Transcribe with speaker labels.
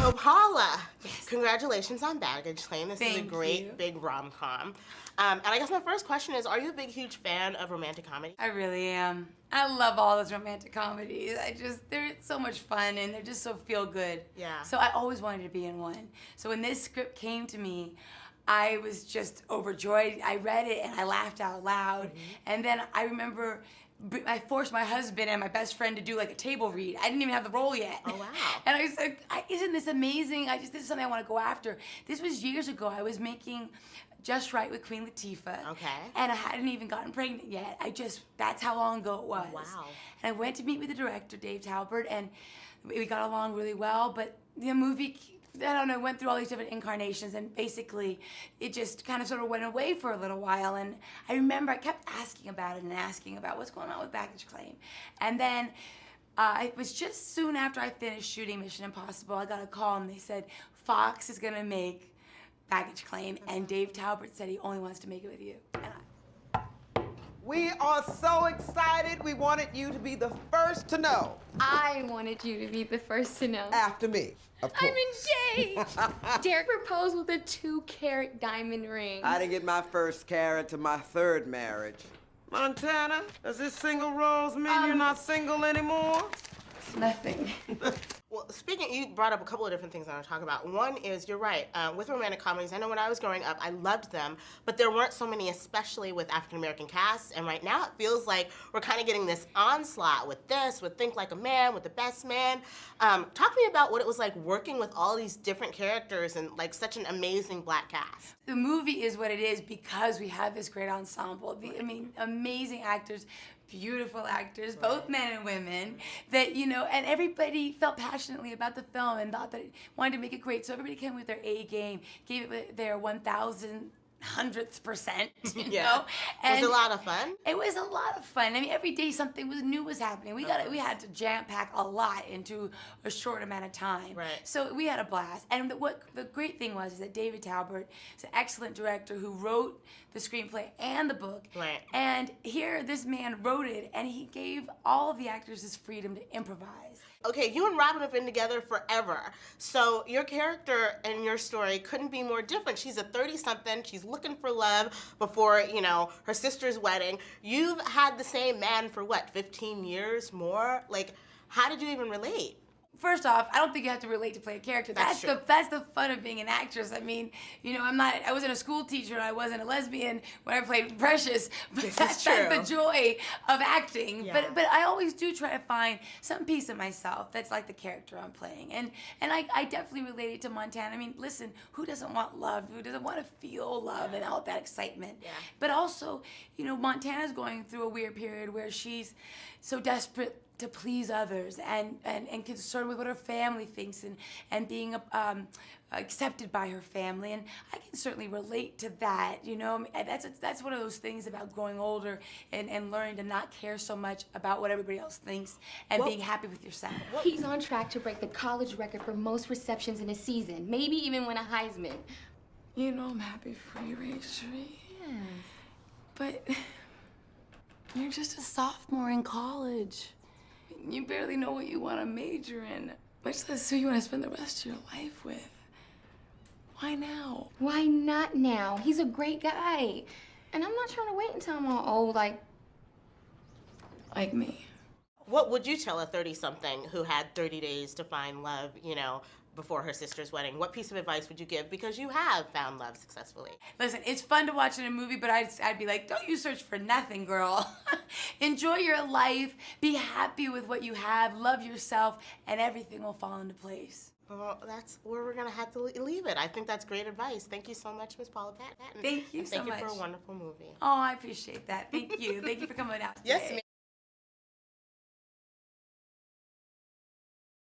Speaker 1: So Paula,
Speaker 2: Yes.
Speaker 1: congratulations on Baggage Claim. This is a
Speaker 2: Thank
Speaker 1: great,
Speaker 2: you.
Speaker 1: big rom-com. And I guess my first question is, are you a big, huge fan of romantic comedy?
Speaker 2: I really am. I love all those romantic comedies. They're so much fun and they're just so feel good.
Speaker 1: Yeah.
Speaker 2: So I always wanted to be in one. So when this script came to me, I was just overjoyed. I read it and I laughed out loud. And then I remember I forced my husband and my best friend to do like a table read. I didn't even have the role yet.
Speaker 1: Oh, wow.
Speaker 2: And I said, isn't this amazing? This is something I want to go after. This was years ago. I was making Just Right with Queen Latifah.
Speaker 1: Okay.
Speaker 2: And I hadn't even gotten pregnant yet. That's how long ago it was.
Speaker 1: Wow.
Speaker 2: And I went to meet with the director, Dave Talbert, and we got along really well, but the movie, I don't know, went through all these different incarnations, and basically it just kind of sort of went away for a little while. And I remember I kept asking about it and asking about what's going on with Baggage Claim. And then it was just soon after I finished shooting Mission Impossible, I got a call and they said, Fox is gonna make Baggage Claim, and Dave Talbert said he only wants to make it with you. And
Speaker 3: We are so excited. We wanted you to be the first to know.
Speaker 4: I wanted you to be the first to know.
Speaker 3: After me, of course.
Speaker 4: I'm engaged! Derek proposed with a 2-carat diamond ring.
Speaker 3: I didn't get my first carat to my third marriage. Montana, does this single rose mean you're not single anymore?
Speaker 2: it's nothing.
Speaker 1: Well, you brought up a couple of different things I want to talk about. One is, you're right, with romantic comedies, I know when I was growing up, I loved them, but there weren't so many, especially with African-American casts, and right now it feels like we're kind of getting this onslaught with Think Like a Man, with The Best Man. Talk to me about what it was like working with all these different characters and like such an amazing Black cast.
Speaker 2: The movie is what it is because we have this great ensemble. I mean, amazing actors, beautiful actors, both men and women, that, you know, and everybody felt passionately about the film and thought that it wanted to make it great. So everybody came with their A game, gave it their 1,000%, you know? And
Speaker 1: was it a lot of fun?
Speaker 2: It was a lot of fun. I mean, every day something new was happening. We had to jam pack a lot into a short amount of time.
Speaker 1: Right.
Speaker 2: So we had a blast. And what the great thing was is that David Talbert is an excellent director who wrote the screenplay and the book.
Speaker 1: Right.
Speaker 2: And here, this man wrote it, and he gave all of the actors this freedom to improvise.
Speaker 1: Okay, you and Robin have been together forever. So your character and your story couldn't be more different. She's a 30-something, she's looking for love before, you know, her sister's wedding. You've had the same man for what, 15 years more? Like, how did you even relate?
Speaker 2: First off, I don't think you have to relate to play a character.
Speaker 1: That's true.
Speaker 2: That's the fun of being an actress. I mean, you know, I wasn't a school teacher and I wasn't a lesbian when I played Precious, but that's the joy of acting.
Speaker 1: Yeah.
Speaker 2: But I always do try to find some piece of myself that's like the character I'm playing. And I definitely related to Montana. I mean, listen, who doesn't want love? Who doesn't want to feel love and all that excitement?
Speaker 1: Yeah.
Speaker 2: But also, you know, Montana's going through a weird period where she's so desperate to please others and concerned with what her family thinks and being accepted by her family, and I can certainly relate to that, you know. That's one of those things about growing older and learning to not care so much about what everybody else thinks and being happy with yourself.
Speaker 4: He's on track to break the college record for most receptions in a season, maybe even win a Heisman.
Speaker 2: You know, I'm happy for you, Rachel.
Speaker 4: Yes.
Speaker 2: But you're just a sophomore in college. You barely know what you want to major in, much less who you want to spend the rest of your life with. Why now?
Speaker 4: Why not now? He's a great guy. And I'm not trying to wait until I'm all old, like
Speaker 2: me.
Speaker 1: What would you tell a 30-something who had 30 days to find love, you know, before her sister's wedding? What piece of advice would you give? Because you have found love successfully.
Speaker 2: Listen, it's fun to watch in a movie, but I'd be like, don't you search for nothing, girl. Enjoy your life, be happy with what you have, love yourself, and everything will fall into place.
Speaker 1: Well, that's where we're going to have to leave it. I think that's great advice. Thank you so much, Ms. Paula Patton.
Speaker 2: Thank you so much.
Speaker 1: Thank you for a wonderful movie.
Speaker 2: Oh, I appreciate that. Thank you. Thank you for coming out today.
Speaker 1: Yes, ma'am.